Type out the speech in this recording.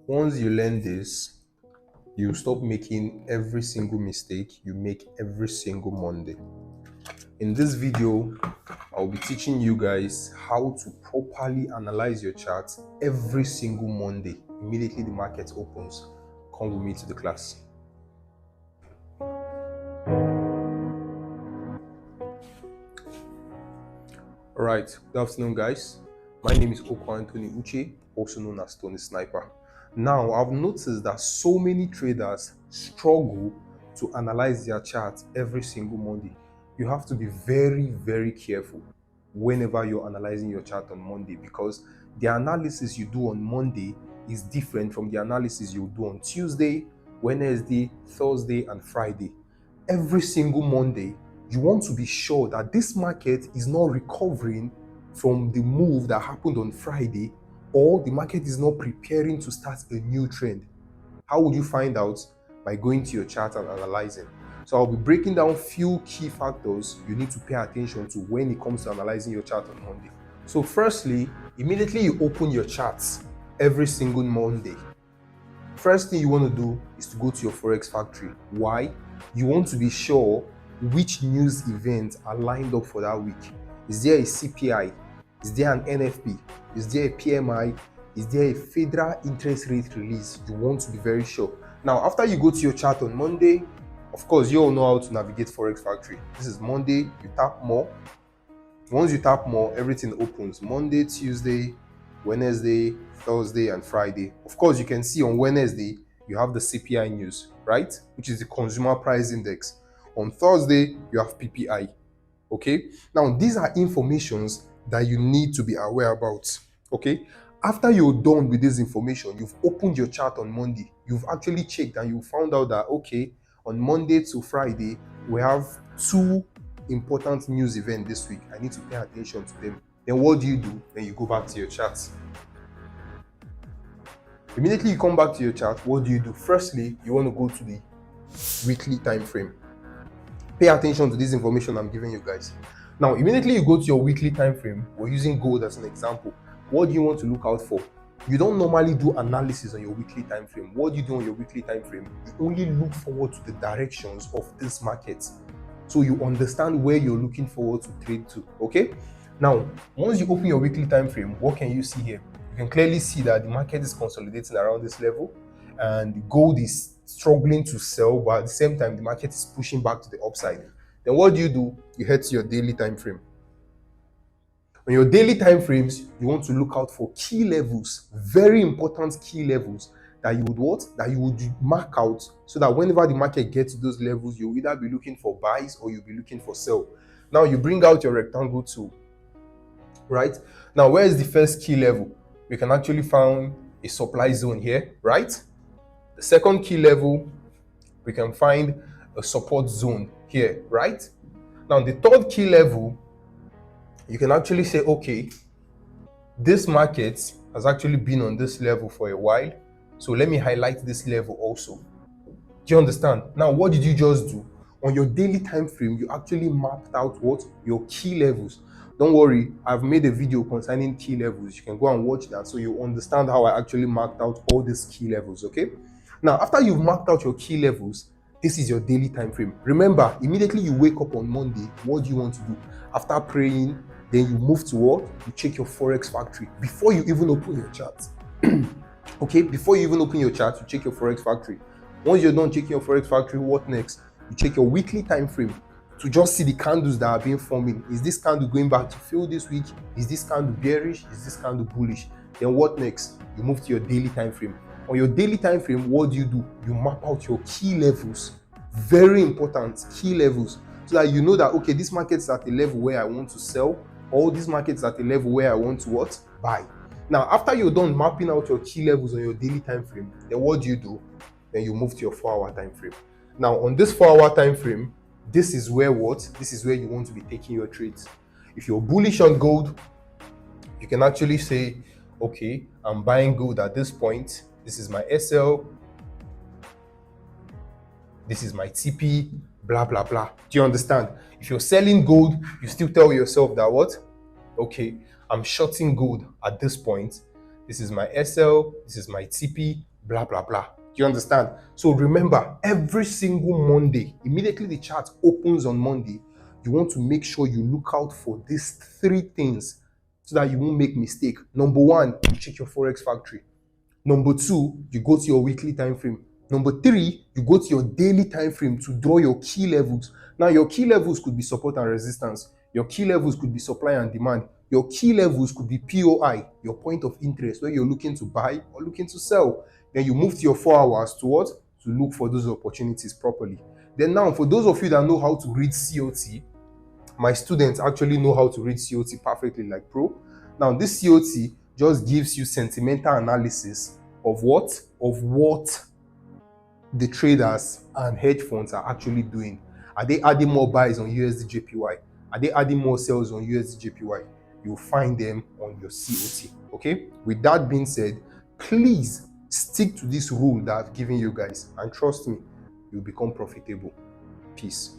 Once you learn this, you stop making every single mistake you make every single Monday. In this video, I'll be teaching you guys how to properly analyze your chart every single Monday, immediately the market opens. Come with me to the class. Alright, good afternoon guys. My name is Oko Anthony Uche, also known as Tony Sniper. Now, I've noticed that so many traders struggle to analyze their chart every single Monday. You have to be very, very careful whenever you're analyzing your chart on Monday, because the analysis you do on Monday is different from the analysis you do on Tuesday, Wednesday, Thursday, and Friday. Every single Monday, you want to be sure that this market is not recovering from the move that happened on Friday, or the market is not preparing to start a new trend. How would you find out? By going to your chart and analyzing. So I'll be breaking down few key factors you need to pay attention to when it comes to analyzing your chart on Monday. So firstly, immediately you open your charts every single Monday, first thing you want to do is to go to your Forex Factory. Why? You want to be sure which news events are lined up for that week. Is there a CPI? Is there an NFP? Is there a PMI? Is there a federal interest rate release? You want to be very sure. Now, after you go to your chart on Monday, of course, you all know how to navigate Forex Factory. This is Monday, you tap more. Once you tap more, everything opens. Monday, Tuesday, Wednesday, Thursday, and Friday. Of course, you can see on Wednesday, you have the CPI news, right? Which is the Consumer Price Index. On Thursday, you have PPI. Okay? Now, these are informations that you need to be aware about. Okay? After you're done with this information, you've opened your chart on Monday. You've actually checked and you found out that, okay, on Monday to Friday, we have two important news events this week. I need to pay attention to them. Then what do? Then you go back to your chart. Immediately you come back to your chart, what do? Firstly, you want to go to the weekly time frame. Pay attention to this information I'm giving you guys. Now, immediately you go to your weekly time frame. We're using gold as an example. What do you want to look out for? You don't normally do analysis on your weekly time frame. What do you do on your weekly time frame? You only look forward to the directions of this market, so you understand where you're looking forward to trade to. Okay? Now, once you open your weekly time frame, what can you see here? You can clearly see that the market is consolidating around this level, and the gold is struggling to sell, but at the same time, the market is pushing back to the upside. Then what do? You head to your daily time frame. On your daily time frames, you want to look out for key levels, very important key levels that you would what? That you would mark out, so that whenever the market gets to those levels, you'll either be looking for buys or you'll be looking for sell. Now you bring out your rectangle tool, right? Now, where is the first key level? We can actually find a supply zone here, right? The second key level, we can find a support zone here, right? Now, the third key level, you can actually say, okay, this market has actually been on this level for a while, so let me highlight this level also. Do you understand? Now, what did you just do? On your daily time frame, you actually mapped out what? Your key levels. Don't worry, I've made a video concerning key levels. You can go and watch that so you understand how I actually marked out all these key levels, okay? Now, after you've marked out your key levels, this is your daily time frame. Remember, immediately you wake up on Monday, what do you want to do? After praying, then you move to what? You check your Forex Factory before you even open your chart. Okay, before you even open your chart, you check your Forex Factory. Once you're done checking your Forex Factory, what next? You check your weekly time frame to just see the candles that are being forming. Is this candle going back to fill this week? Is this candle bearish? Is this candle bullish? Then what next? You move to your daily time frame. On your daily time frame, what do? You map out your key levels. Very important key levels, so that you know that, okay, this market is at a level where I want to sell, or this market is at a level where I want to what? Buy. Now, after you're done mapping out your key levels on your daily time frame, then what do? Then you move to your 4-hour time frame. Now, on this 4-hour time frame, this is where what? This is where you want to be taking your trades. If you're bullish on gold, you can actually say, okay, I'm buying gold at this point. This is my SL. This is my TP, blah, blah, blah. Do you understand? If you're selling gold, you still tell yourself that what? Okay, I'm shorting gold at this point. This is my SL, this is my TP, blah, blah, blah. Do you understand? So remember, every single Monday, immediately the chart opens on Monday, you want to make sure you look out for these three things so that you won't make mistake. Number one, you check your Forex Factory. Number two, you go to your weekly time frame. Number three, you go to your daily time frame to draw your key levels. Now, your key levels could be support and resistance. Your key levels could be supply and demand. Your key levels could be POI, your point of interest, where you're looking to buy or looking to sell. Then you move to your 4 hours to what? To look for those opportunities properly. Then now, for those of you that know how to read COT, my students actually know how to read COT perfectly like pro. Now, this COT just gives you sentimental analysis of what the traders and hedge funds are actually doing. Are they adding more buys on USD JPY? Are they adding more sales on USD JPY? You'll find them on your COT. Okay? With that being said, please stick to this rule that I've given you guys, and trust me, you'll become profitable. Peace.